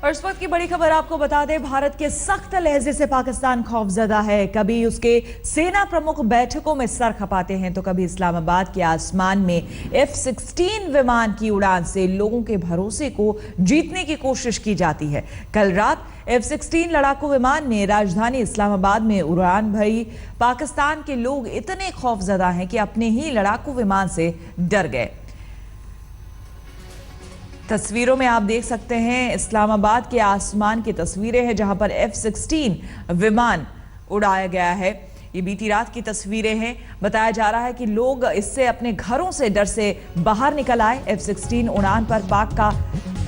और इस वक्त की बड़ी खबर आपको बता दें, भारत के सख्त लहजे से पाकिस्तान खौफजदा है। कभी उसके सेना प्रमुख बैठकों में सर खपाते हैं तो कभी इस्लामाबाद के आसमान में F-16 विमान की उड़ान से लोगों के भरोसे को जीतने की कोशिश की जाती है। कल रात F-16 लड़ाकू विमान ने राजधानी इस्लामाबाद में उड़ान भरी। पाकिस्तान के लोग इतने खौफजदा हैं कि अपने ही लड़ाकू विमान से डर गए। तस्वीरों में आप देख सकते हैं इस्लामाबाद के आसमान की तस्वीरें हैं जहां पर F-16 विमान उड़ाया गया है। ये बीती रात की तस्वीरें हैं। बताया जा रहा है कि लोग इससे अपने घरों से डर से बाहर निकल आए। F-16 उड़ान पर पाक का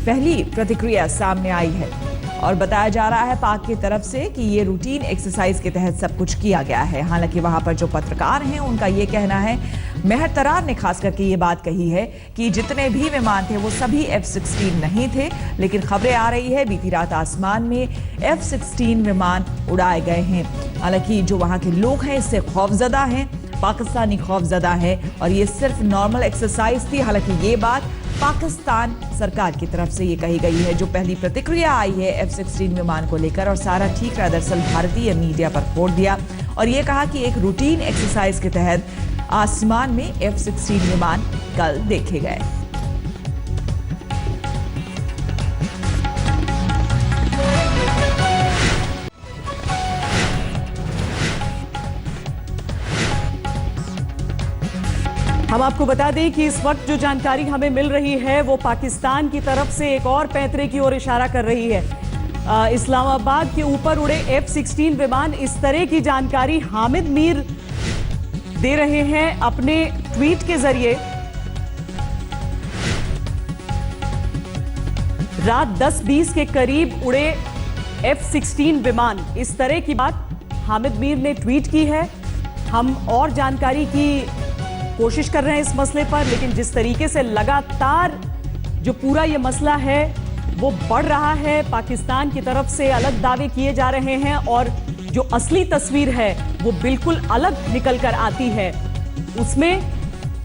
पहली प्रतिक्रिया सामने आई है और बताया जा रहा है पाक की तरफ से कि ये रूटीन एक्सरसाइज के तहत सब कुछ किया गया है। हालांकि वहां पर जो पत्रकार हैं उनका ये कहना है, मेहर तरार ने खास करके ये बात कही है कि जितने भी विमान थे वो सभी F-16 नहीं थे, लेकिन खबरें आ रही है बीती रात आसमान में F-16 विमान उड़ाए गए हैं। हालांकि जो वहां के लोग हैं इससे खौफजदा हैं, पाकिस्तानी खौफजदा है और ये सिर्फ नॉर्मल एक्सरसाइज थी। हालांकि ये बात पाकिस्तान सरकार की तरफ से ये कही गई है। जो पहली प्रतिक्रिया आई है F-16 विमान को लेकर और सारा ठीक रहा, दरअसल भारतीय मीडिया पर फोड़ दिया और ये कहा कि एक रूटीन एक्सरसाइज के तहत आसमान में F-16 विमान कल देखे गए। हम आपको बता दें कि इस वक्त जो जानकारी हमें मिल रही है वो पाकिस्तान की तरफ से एक और पैंतरे की ओर इशारा कर रही है। इस्लामाबाद के ऊपर उड़े F-16 विमान, इस तरह की जानकारी हामिद मीर दे रहे हैं अपने ट्वीट के जरिए। रात 10:20 के करीब उड़े F-16 विमान, इस तरह की बात हामिद मीर ने ट्वीट की है। हम और जानकारी की कोशिश कर रहे हैं इस मसले पर, लेकिन जिस तरीके से लगातार जो पूरा ये मसला है वो बढ़ रहा है, पाकिस्तान की तरफ से अलग दावे किए जा रहे हैं और जो असली तस्वीर है वो बिल्कुल अलग निकल कर आती है। उसमें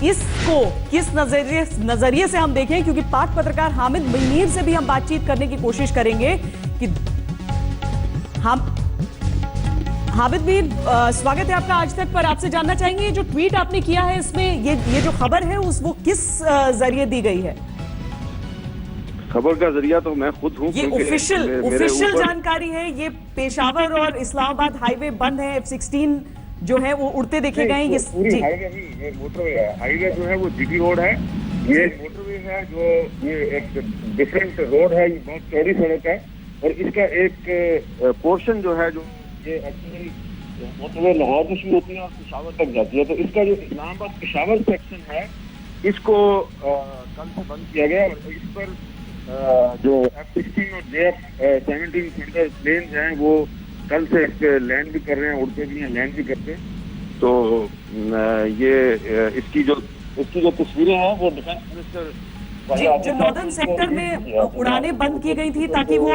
इसको किस नजरिए से हम देखें, क्योंकि पाक पत्रकार हामिद मीर से भी हम बातचीत करने की कोशिश करेंगे कि हम हामिद मीर, स्वागत है आपका आज तक पर। आपसे जानना चाहेंगे जो ट्वीट आपने किया है इसमें ये जो खबर है वो किस जरिए दी गई है? खबर का जरिया तो मैं खुद हूँ। ये ऑफिशियल जानकारी है। ये पेशावर और इस्लामाबाद हाईवे बंद है, F-16 जो है वो उड़ते देखे गए। ये पूरी हाईवे नहीं, ये मोटरवे है। हाईवे जो है वो जीटी रोड है, ये मोटरवे है जो ये एक डिफरेंट रोड है। ये बहुत चौड़ी सड़क है और इसका एक पोर्शन जो है, जो ये एक्चुअली मोटरवे लाहौर से शुरू होती है और पेशावर तक जाती है। तो इसका जो इस्लामाबाद पेशावर सेक्शन है इसको कल से बंद किया गया और इस पर जो F-16 और JF-17 फिghter प्लेन हैं वो कल से इस पे लैंड भी कर रहे हैं, उड़ते भी हैं, लैंड भी करते हैं। तो ये इसकी जो तस्वीरें हैं वो डिफेंस मिनिस्टर जो नॉर्दर्न सेक्टर में उड़ानें बंद की गई थी ताकि वो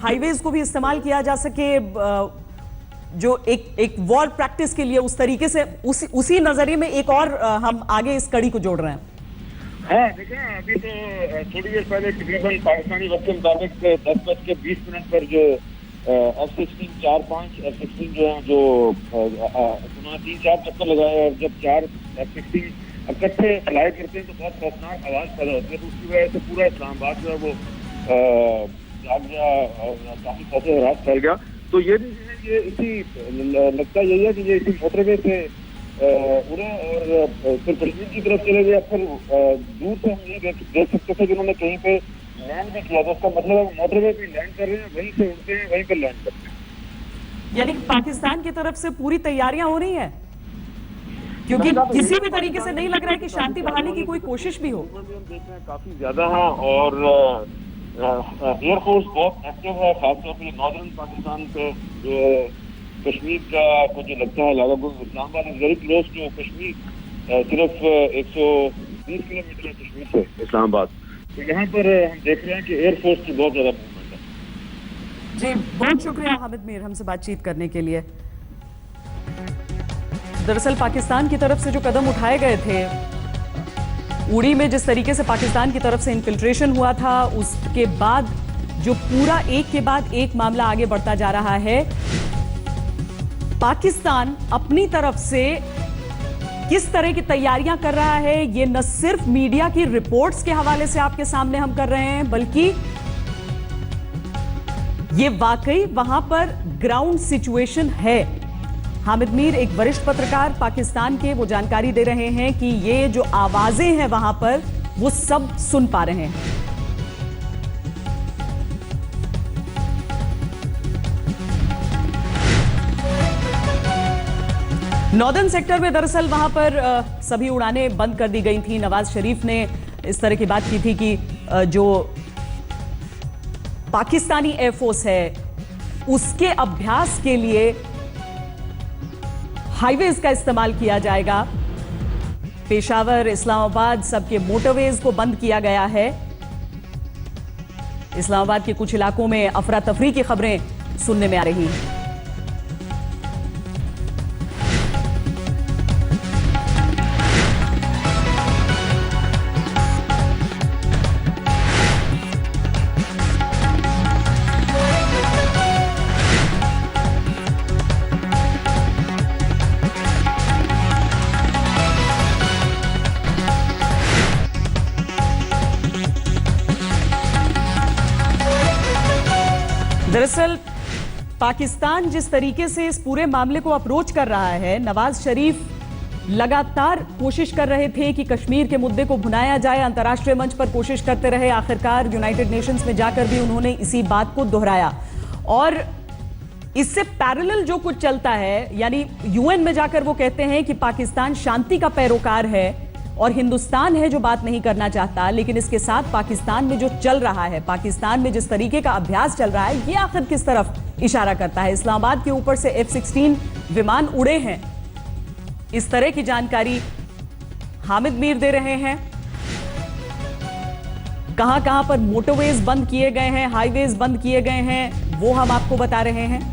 हाईवेज को भी इस्तेमाल किया जा सके, जो एक वॉर प्रैक्टिस के लिए, उस तरीके से उसी नजरिए में एक और हम आगे इस कड़ी को जोड़ रहे हैं। हाँ देखें, अभी तो थोड़ी देर पहले तकरीबन पाकिस्तानी वक्त के मुताबिक 10:20 पर जो F-16 4-5 F-16 जो है जो 3-4 चक्कर लगाए और जब 4 F-16 इकट्ठे फ्लाई करते हैं तो बहुत खौफनाक आवाज पैदा होती है। तो उसकी वजह से पूरा इस्लामाबाद जो है वो जाग गया और काफी खौफ और रात फैल गया। तो ये भी ये इसी लगता यही है कि ये इसी मोटरवे से उड़े और फिर कश्मीर की तरफ चले गए। फिर दूर से हम ये देख सकते थे कि उन्होंने कहीं पे लैंड भी किया। तो इसका मतलब है मोटरवे भी लैंड कर रहे हैं, वहीं से उड़ते हैं, वहीं पे लैंड करते हैं। यानी पाकिस्तान की तरफ से पूरी तैयारियां हो रही हैं, क्योंकि किसी भी तरीके से नहीं लग रहा है कि शांति बहाली की कोई कोशिश भी हो। हम देख रहे हैं काफी ज्यादा है और एयरफोर्स बहुत एक्टिव है, खासतौर पर नॉर्दर्न पाकिस्तान पे। जो कश्मीर का मुझे लगता है Islamabad is very close to Kashmir, सिर्फ 120 किलोमीटर है कश्मीर से इस्लामाबाद। तो यहाँ पर हम देख रहे हैं कि एयरफोर्स की बहुत ज्यादा मूवमेंट है। जी बहुत शुक्रिया हामिद मीर हमसे बातचीत करने के लिए। दरअसल पाकिस्तान की तरफ से जो कदम उठाए गए थे, उड़ी में जिस तरीके से पाकिस्तान की तरफ से इन्फिल्ट्रेशन हुआ था, उसके बाद जो पूरा एक के बाद एक मामला आगे बढ़ता जा रहा है। पाकिस्तान अपनी तरफ से किस तरह की तैयारियां कर रहा है, ये न सिर्फ मीडिया की रिपोर्ट्स के हवाले से आपके सामने हम कर रहे हैं, बल्कि ये वाकई वहां पर ग्राउंड सिचुएशन है। हामिद मीर, एक वरिष्ठ पत्रकार पाकिस्तान के, वो जानकारी दे रहे हैं कि ये जो आवाजें हैं वहां पर, वो सब सुन पा रहे हैं। नॉर्दर्न सेक्टर में दरअसल वहां पर सभी उड़ानें बंद कर दी गई थी। नवाज शरीफ ने इस तरह की बात की थी कि जो पाकिस्तानी एयरफोर्स है उसके अभ्यास के लिए हाईवेज का इस्तेमाल किया जाएगा। पेशावर, इस्लामाबाद, सबके मोटरवेज को बंद किया गया है। इस्लामाबाद के कुछ इलाकों में अफरा तफरी की खबरें सुनने में आ रही हैं। दरअसल पाकिस्तान जिस तरीके से इस पूरे मामले को अप्रोच कर रहा है, नवाज शरीफ लगातार कोशिश कर रहे थे कि कश्मीर के मुद्दे को भुनाया जाए, अंतर्राष्ट्रीय मंच पर कोशिश करते रहे। आखिरकार यूनाइटेड नेशंस में जाकर भी उन्होंने इसी बात को दोहराया। और इससे पैरेलल जो कुछ चलता है, यानी यूएन में जाकर वो कहते हैं कि पाकिस्तान शांति का पैरोकार है और हिंदुस्तान है जो बात नहीं करना चाहता। लेकिन इसके साथ पाकिस्तान में जो चल रहा है, पाकिस्तान में जिस तरीके का अभ्यास चल रहा है, ये आखिर किस तरफ इशारा करता है? इस्लामाबाद के ऊपर से F-16 विमान उड़े हैं, इस तरह की जानकारी हामिद मीर दे रहे हैं। कहां कहां पर मोटरवेज बंद किए गए हैं, हाईवेज बंद किए गए हैं, वो हम आपको बता रहे हैं।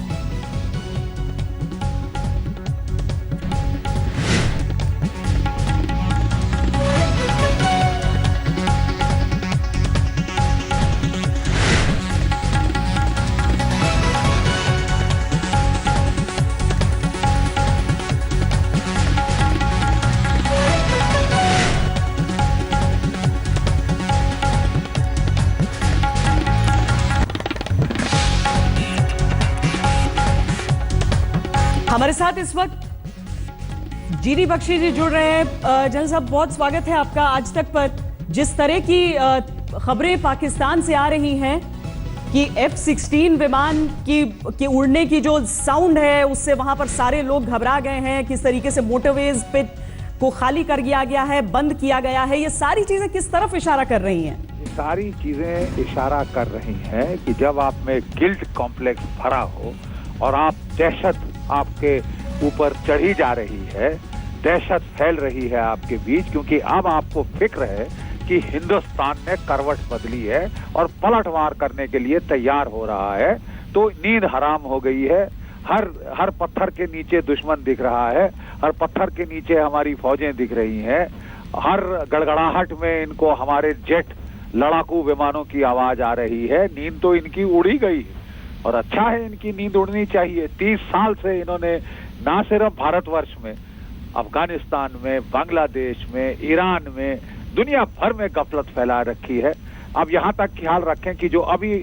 हमारे साथ इस वक्त जीडी बख्शी जी जुड़ रहे हैं। जनरल साहब, बहुत स्वागत है आपका आज तक पर। जिस तरह की खबरें पाकिस्तान से आ रही हैं कि F-16 विमान की उड़ने की जो साउंड है उससे वहां पर सारे लोग घबरा गए हैं, किस तरीके से मोटरवेज पे को खाली कर दिया गया है, बंद किया गया है, ये सारी चीजें किस तरफ इशारा कर रही हैं? ये सारी चीजें इशारा कर रही हैं कि जब आप में गिल्ट कॉम्प्लेक्स भरा हो और आप दहशत आपके ऊपर चढ़ी जा रही है, दहशत फैल रही है आपके बीच, क्योंकि अब आपको फिक्र है कि हिंदुस्तान ने करवट बदली है और पलटवार करने के लिए तैयार हो रहा है, तो नींद हराम हो गई है। हर पत्थर के नीचे दुश्मन दिख रहा है, हर पत्थर के नीचे हमारी फौजें दिख रही हैं, हर गड़गड़ाहट में इनको हमारे जेट लड़ाकू विमानों की आवाज आ रही है। नींद तो इनकी उड़ी गई है और अच्छा है, इनकी नींद उड़नी चाहिए। 30 साल से इन्होंने ना सिर्फ भारतवर्ष में, अफगानिस्तान में, बांग्लादेश में, ईरान में, दुनिया भर में गफलत फैला रखी है। अब यहाँ तक ख्याल रखें कि जो अभी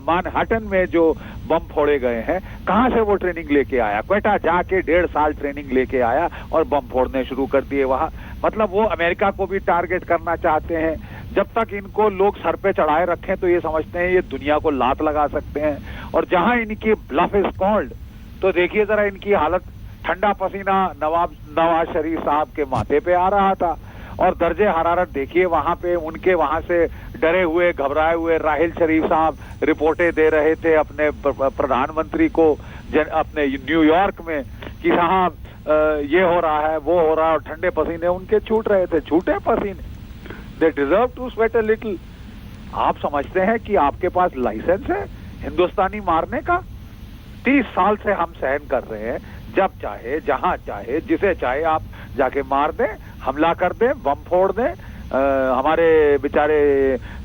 मैनहट्टन में जो बम फोड़े गए हैं, कहाँ से वो ट्रेनिंग लेके आया? क्वेटा जाके 1.5 साल ट्रेनिंग लेके आया और बम फोड़ने शुरू कर दिए वहाँ। मतलब वो अमेरिका को भी टारगेट करना चाहते हैं। जब तक इनको लोग सर पे चढ़ाए रखें तो ये समझते हैं ये दुनिया को लात लगा सकते हैं। और जहां इनकी ब्लफ इज कॉल्ड, तो देखिए जरा इनकी हालत, ठंडा पसीना नवाज शरीफ साहब के माथे पे आ रहा था और दर्जे हरारत देखिए वहां पे उनके, वहां से डरे हुए घबराए हुए राहिल शरीफ साहब रिपोर्टें दे रहे थे अपने प्रधानमंत्री को अपने न्यूयॉर्क में कि साहब ये हो रहा है, वो हो रहा है, और ठंडे पसीने उनके छूट रहे थे, छूटे पसीने। They deserve to sweat a little। आप समझते हैं कि आपके पास लाइसेंस है हिंदुस्तानी मारने का? 30 साल से हम सहन कर रहे हैं, जब चाहे, जहां चाहे, जिसे चाहे आप जाके मार दें, हमला कर दें, बम फोड़ दें, हमारे बेचारे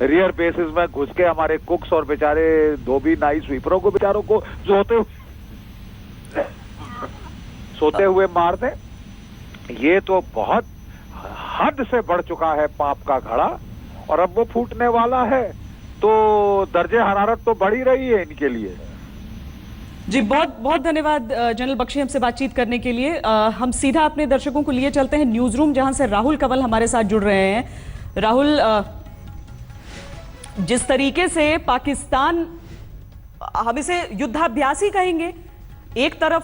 रियर बेसिस में घुस के हमारे कुक्स और बेचारे धोबी नाई स्वीपरों को बेचारों को सोते हुए मार दें, ये तो बहुत हद से बढ़ चुका है पाप का घड़ा, और अब वो फूटने वाला है। तो दर्जे हरारत तो बढ़ ही रही है इनके लिए। जी बहुत बहुत धन्यवाद जनरल बख्शी हमसे बातचीत करने के लिए। हम सीधा अपने दर्शकों को लिए चलते हैं न्यूज रूम, जहां से राहुल कंवल हमारे साथ जुड़ रहे हैं। राहुल, जिस तरीके से पाकिस्तान, हम इसे युद्धाभ्यास ही कहेंगे, एक तरफ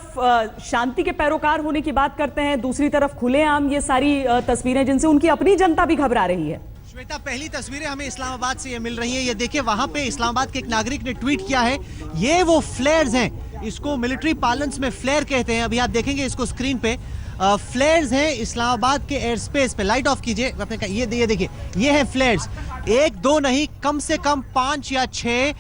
शांति के पैरोकार होने की बात करते हैं, दूसरी तरफ खुलेआम ये सारी तस्वीरें जिनसे उनकी अपनी जनता भी घबरा रही है। श्वेता, पहली तस्वीरें हमें इस्लामाबाद से ये मिल रही हैं। ये देखिए, वहां पे इस्लामाबाद के एक नागरिक ने ट्वीट किया है, ये वो फ्लेयर्स हैं, इसको मिलिट्री पार्लेंस में फ्लेयर कहते हैं। अभी आप देखेंगे इसको स्क्रीन पे, फ्लेयर्स हैं इस्लामाबाद के एयर स्पेस पे। लाइट ऑफ कीजिए अपने, ये देखिए, ये है फ्लेयर्स। एक दो नहीं, कम से कम 5 या 6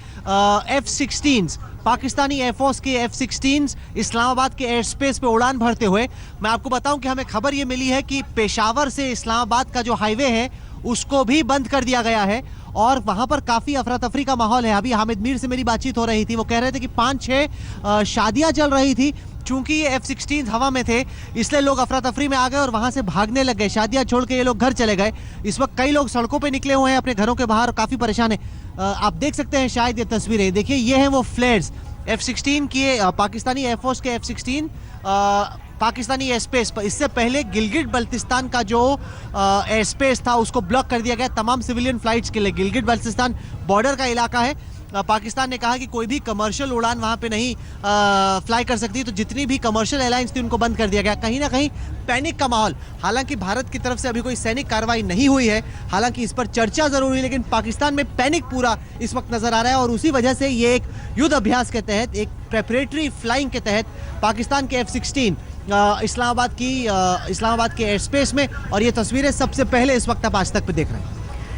F-16 पाकिस्तानी एयरफोर्स के F-16 इस्लामाबाद के एयर स्पेस पे उड़ान भरते हुए। मैं आपको बताऊं कि हमें खबर ये मिली है कि पेशावर से इस्लामाबाद का जो हाईवे है उसको भी बंद कर दिया गया है, और वहां पर काफी अफरा तफरी का माहौल है। अभी हामिद मीर से मेरी बातचीत हो रही थी, वो कह रहे थे कि 5-6 शादियां चल रही थी। चूंकि ये F-16 हवा में थे, इसलिए लोग अफरा तफरी में आ गए और वहां से भागने लग गए। शादियां छोड़ के ये लोग घर चले गए। इस वक्त कई लोग सड़कों पे निकले हुए हैं अपने घरों के बाहर, काफी परेशान है। आप देख सकते हैं शायद ये तस्वीरें, देखिए ये हैं वो फ्लेयर्स F-16 की, पाकिस्तानी एयरफोर्स के F-16 पाकिस्तानी एयर स्पेस पर। इससे पहले गिलगिट बल्तिस्तान का जो एयर स्पेस था उसको ब्लॉक कर दिया गया तमाम सिविलियन फ्लाइट्स के लिए। गिलगिट बल्तिस्तान बॉर्डर का इलाका है। पाकिस्तान ने कहा कि कोई भी कमर्शियल उड़ान वहां पे नहीं फ्लाई कर सकती, तो जितनी भी कमर्शियल एयरलाइंस थी उनको बंद कर दिया गया। कहीं ना कहीं पैनिक का माहौल, हालांकि भारत की तरफ से अभी कोई सैनिक कार्रवाई नहीं हुई है, हालांकि इस पर चर्चा जरूर हुई, लेकिन पाकिस्तान में पैनिक पूरा इस वक्त नजर आ रहा है। और उसी वजह से ये एक युद्ध अभ्यास के तहत, एक प्रेपरेटरी फ्लाइंग के तहत पाकिस्तान के F-16 इस्लामाबाद के एयर स्पेस में, और ये तस्वीरें सबसे पहले इस वक्त आप आज तक पे देख रहे हैं।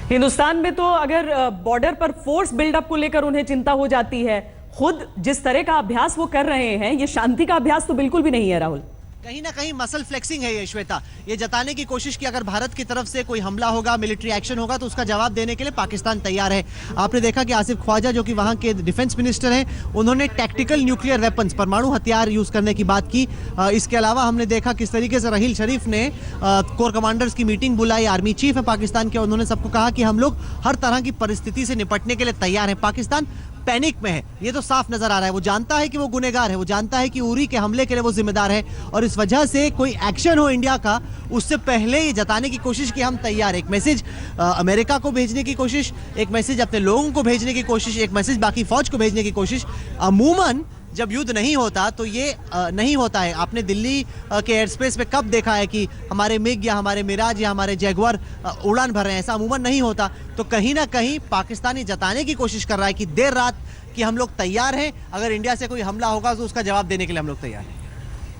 हिंदुस्तान में तो अगर बॉर्डर पर फोर्स बिल्डअप को लेकर उन्हें चिंता हो जाती है, खुद जिस तरह का अभ्यास वो कर रहे हैं, ये शांति का अभ्यास तो बिल्कुल भी नहीं है राहुल। कहीं ना कहीं मसल फ्लेक्सिंग है ये श्वेता, ये जताने की कोशिश की अगर भारत की तरफ से कोई हमला होगा, मिलिट्री एक्शन होगा, तो उसका जवाब देने के लिए पाकिस्तान तैयार है। आपने देखा कि आसिफ ख्वाजा जो कि वहां के डिफेंस मिनिस्टर हैं, उन्होंने टैक्टिकल न्यूक्लियर वेपन्स, परमाणु हथियार यूज करने की बात की। इसके अलावा हमने देखा किस तरीके से रहील शरीफ ने कोर कमांडर्स की मीटिंग बुलाई, आर्मी चीफ है पाकिस्तान के, उन्होंने सबको कहा कि हम लोग हर तरह की परिस्थिति से निपटने के लिए तैयार हैं। पाकिस्तान पैनिक में है, ये तो साफ नजर आ रहा है। वो जानता है कि वो गुनहगार है, वो जानता है कि उरी के हमले के लिए वो जिम्मेदार है, और इस वजह से कोई एक्शन हो इंडिया का उससे पहले ये जताने की कोशिश कि हम तैयार। एक मैसेज अमेरिका को भेजने की कोशिश, एक मैसेज अपने लोगों को भेजने की कोशिश, एक मैसेज बाकी फौज को भेजने की कोशिश। अमूमन जब युद्ध नहीं होता तो ये नहीं होता है। आपने दिल्ली के एयर स्पेस पे कब देखा है कि हमारे मिग या हमारे मिराज या हमारे जैगुआर उड़ान भर रहे हैं? ऐसा अमूमन नहीं होता। तो कहीं ना कहीं पाकिस्तानी जताने की कोशिश कर रहा है कि देर रात कि हम लोग तैयार हैं, अगर इंडिया से कोई हमला होगा तो उसका जवाब देने के लिए हम लोग तैयार हैं।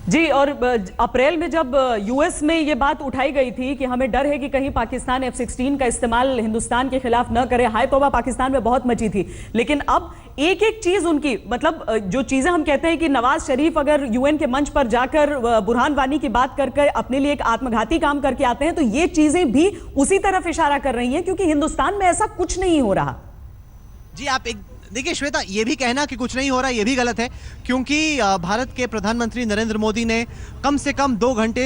जी, और अप्रैल में जब यूएस में ये बात उठाई गई थी कि हमें डर है कि कहीं पाकिस्तान F-16 का इस्तेमाल हिंदुस्तान के खिलाफ न करे, हाय तौबा, पाकिस्तान में बहुत मची थी। लेकिन अब एक एक चीज उनकी, मतलब जो चीजें हम कहते हैं कि नवाज शरीफ अगर यूएन के मंच पर जाकर बुरहान वानी की बात करके अपने लिए एक आत्मघाती काम करके आते हैं, तो ये चीजें भी उसी तरफ इशारा कर रही हैं, क्योंकि हिंदुस्तान में ऐसा कुछ नहीं हो रहा। जी, आप एक देखिए श्वेता, ये भी कहना कि कुछ नहीं हो रहा ये भी गलत है, क्योंकि भारत के प्रधानमंत्री नरेंद्र मोदी ने कम से कम 2 घंटे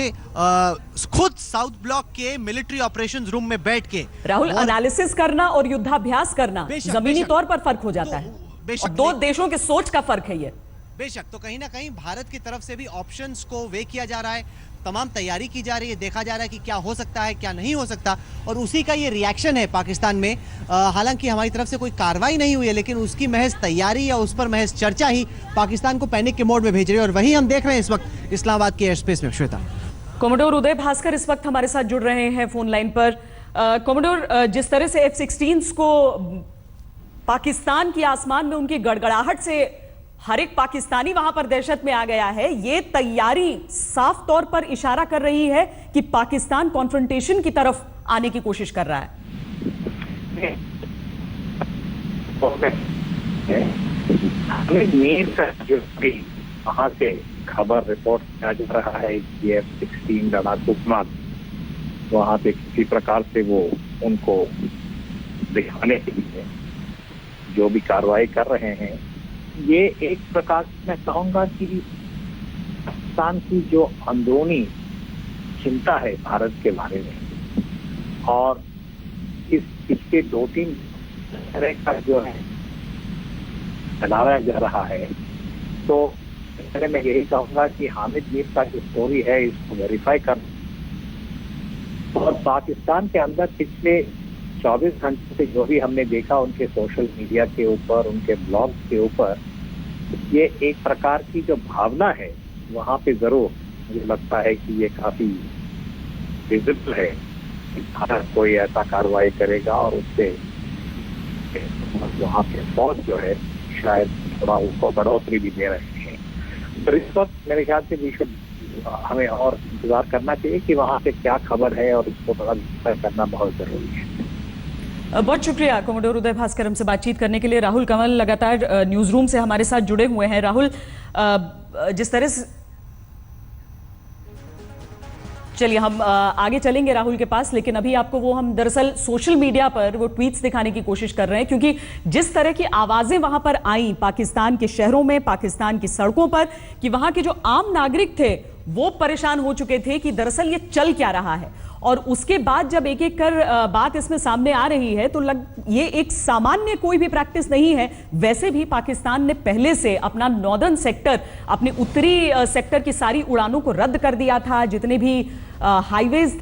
खुद साउथ ब्लॉक के मिलिट्री ऑपरेशंस रूम में बैठ के राहुल, एनालिसिस करना और युद्धाभ्यास करना जमीनी तौर पर फर्क हो जाता है। बेशक, दो देशों के सोच का फर्क है ये। बेशक, तो कहीं ना कहीं भारत की तरफ से भी ऑप्शंस को वे किया जा रहा है, तमाम तैयारी की जा रही है, देखा जा रहा है कि क्या हो सकता है क्या नहीं हो सकता, और उसी का ये रिएक्शन है पाकिस्तान में। हालांकि हमारी तरफ से कोई कार्रवाई नहीं हुई है, लेकिन उसकी महज तैयारी या उस पर महज चर्चा ही पाकिस्तान को पैनिक के मोड में भेज रही है, और वही हम देख रहे हैं इस वक्त इस्लामाबाद के एयर स्पेस में। श्वेता, कॉमोडोर उदय भास्कर इस वक्त हमारे साथ जुड़ रहे हैं फोन लाइन पर। कॉमोडोर, जिस तरह से F-16 को पाकिस्तान की आसमान में उनकी गड़गड़ाहट से हर एक पाकिस्तानी वहां पर दहशत में आ गया है, ये तैयारी साफ तौर पर इशारा कर रही है कि पाकिस्तान कॉन्फ्रंटेशन की तरफ आने की कोशिश कर रहा है। वहां से खबर रिपोर्ट किया जा रहा है कि F-16 लड़ाकू विमान वहाँ पे किसी प्रकार से वो उनको दिखाने के लिए जो भी कार्रवाई कर रहे हैं, ये एक प्रकार से मैं कहूँगा कि पाकिस्तान की जो अंदरूनी चिंता है भारत के बारे में, और इसके 2-3 तरह का जो है फैलाया जा रहा है। तो इस तरह मैं यही कहूँगा कि हामिद मीर का जो स्टोरी है इसको वेरीफाई कर, और पाकिस्तान के अंदर पिछले 24 घंटे से जो भी हमने देखा उनके सोशल मीडिया के ऊपर, उनके ब्लॉग्स के ऊपर, ये एक प्रकार की जो भावना है वहाँ पे जरूर मुझे लगता है कि ये काफी विजिबल है कि भारत कोई ऐसा कार्रवाई करेगा और उससे वहाँ पे फौज जो है शायद थोड़ा उसको बढ़ोतरी भी दे रहे हैं। तो इस वक्त मेरे ख्याल से हमें और इंतजार करना चाहिए कि वहाँ से क्या खबर है, और इसको थोड़ा तय करना बहुत जरूरी है। बहुत शुक्रिया कमोडोर उदय भास्कर हमसे बातचीत करने के लिए। राहुल कंवल लगातार न्यूज रूम से हमारे साथ जुड़े हुए हैं। राहुल, जिस तरह से चलिए हम आगे चलेंगे राहुल के पास, लेकिन अभी आपको हम दरअसल सोशल मीडिया पर वो ट्वीट्स दिखाने की कोशिश कर रहे हैं, क्योंकि जिस तरह की आवाजें वहां पर आई पाकिस्तान के शहरों में, पाकिस्तान की सड़कों पर, कि वहां के जो आम नागरिक थे वो परेशान हो चुके थे कि दरअसल ये चल क्या रहा है। और उसके बाद जब एक एक कर बात इसमें सामने आ रही है तो ये एक सामान्य कोई भी प्रैक्टिस नहीं है। वैसे भी पाकिस्तान ने पहले से अपना नॉर्दर्न सेक्टर, अपने उत्तरी सेक्टर की सारी उड़ानों को रद्द कर दिया था। जितने भी हाईवेज,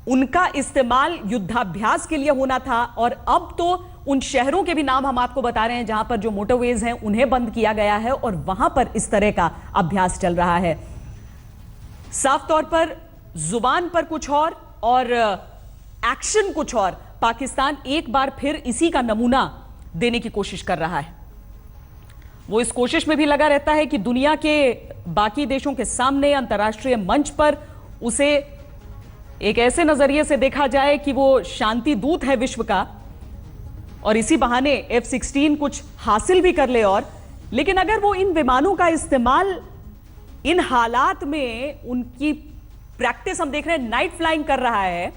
उनका इस्तेमाल युद्धाभ्यास के लिए होना था, और अब तो उन शहरों के भी नाम हम आपको बता रहे हैं जहां पर जो मोटरवेज हैं उन्हें बंद किया गया है, और वहां पर इस तरह का अभ्यास चल रहा है। साफ तौर पर जुबान पर कुछ और एक्शन कुछ और। पाकिस्तान एक बार फिर इसी का नमूना देने की कोशिश कर रहा है। वो इस कोशिश में भी लगा रहता है कि दुनिया के बाकी देशों के सामने, अंतर्राष्ट्रीय मंच पर उसे एक ऐसे नजरिए से देखा जाए कि वो शांति दूत है विश्व का, और इसी बहाने F-16 कुछ हासिल भी कर ले। और लेकिन अगर वो इन विमानों का इस्तेमाल इन हालात में, उनकी प्रैक्टिस हम देख रहे हैं नाइट फ्लाइंग कर रहा है,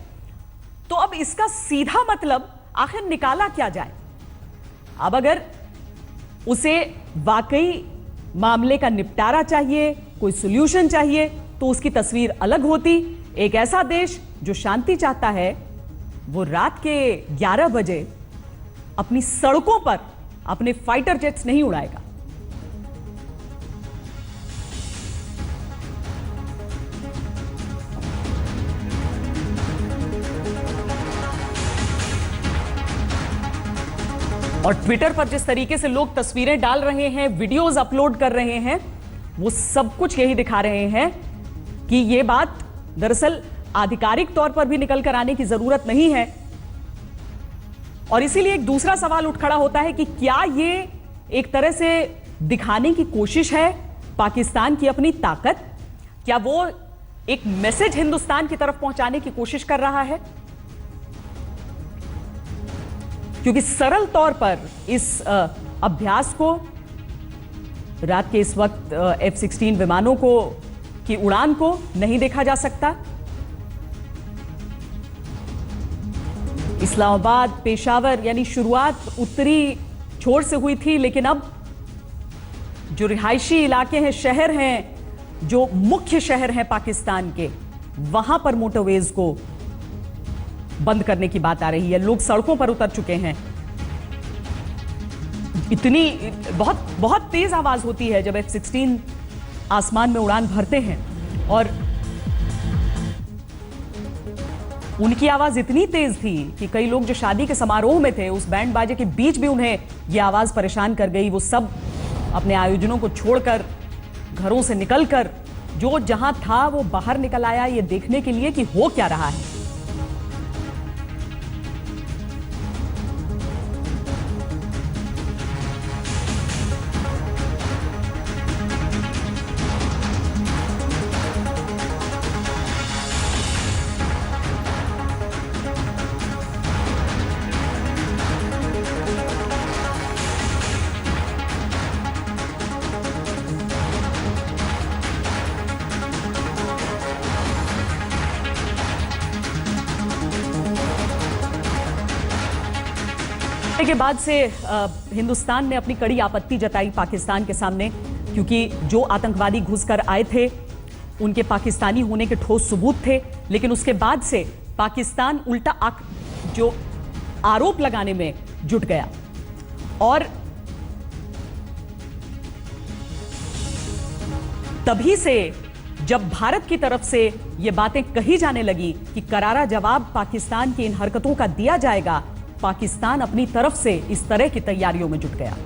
तो अब इसका सीधा मतलब आखिर निकाला क्या जाए। अब अगर उसे वाकई मामले का निपटारा चाहिए, कोई सॉल्यूशन चाहिए, तो उसकी तस्वीर अलग होती। एक ऐसा देश जो शांति चाहता है वो रात के 11 बजे अपनी सड़कों पर अपने फाइटर जेट्स नहीं उड़ाएगा। और ट्विटर पर जिस तरीके से लोग तस्वीरें डाल रहे हैं, वीडियोस अपलोड कर रहे हैं, वो सब कुछ यही दिखा रहे हैं कि ये बात दरअसल आधिकारिक तौर पर भी निकल कर आने की जरूरत नहीं है। और इसीलिए एक दूसरा सवाल उठ खड़ा होता है कि क्या ये एक तरह से दिखाने की कोशिश है पाकिस्तान की अपनी ताकत? क्या वो एक मैसेज हिंदुस्तान की तरफ पहुंचाने की कोशिश कर रहा है? क्योंकि सरल तौर पर इस अभ्यास को, रात के इस वक्त F-16 विमानों की उड़ान को नहीं देखा जा सकता। इस्लामाबाद, पेशावर, यानी शुरुआत उत्तरी छोर से हुई थी, लेकिन अब जो रिहायशी इलाके हैं, शहर हैं, जो मुख्य शहर हैं पाकिस्तान के, वहां पर मोटरवेज को बंद करने की बात आ रही है। लोग सड़कों पर उतर चुके हैं। इतनी बहुत तेज आवाज होती है जब F-16 आसमान में उड़ान भरते हैं, और उनकी आवाज इतनी तेज थी कि कई लोग जो शादी के समारोह में थे, उस बैंड बाजे के बीच भी उन्हें यह आवाज परेशान कर गई। वो सब अपने आयोजनों को छोड़कर, घरों से निकलकर, जो जहां था वो बाहर निकल आया ये देखने के लिए कि हो क्या रहा है। के बाद से हिंदुस्तान ने अपनी कड़ी आपत्ति जताई पाकिस्तान के सामने, क्योंकि जो आतंकवादी घुसकर आए थे उनके पाकिस्तानी होने के ठोस सबूत थे, लेकिन उसके बाद से पाकिस्तान उल्टा जो आरोप लगाने में जुट गया। और तभी से जब भारत की तरफ से यह बातें कही जाने लगी कि करारा जवाब पाकिस्तान की इन हरकतों का दिया जाएगा, पाकिस्तान अपनी तरफ से इस तरह की तैयारियों में जुट गया।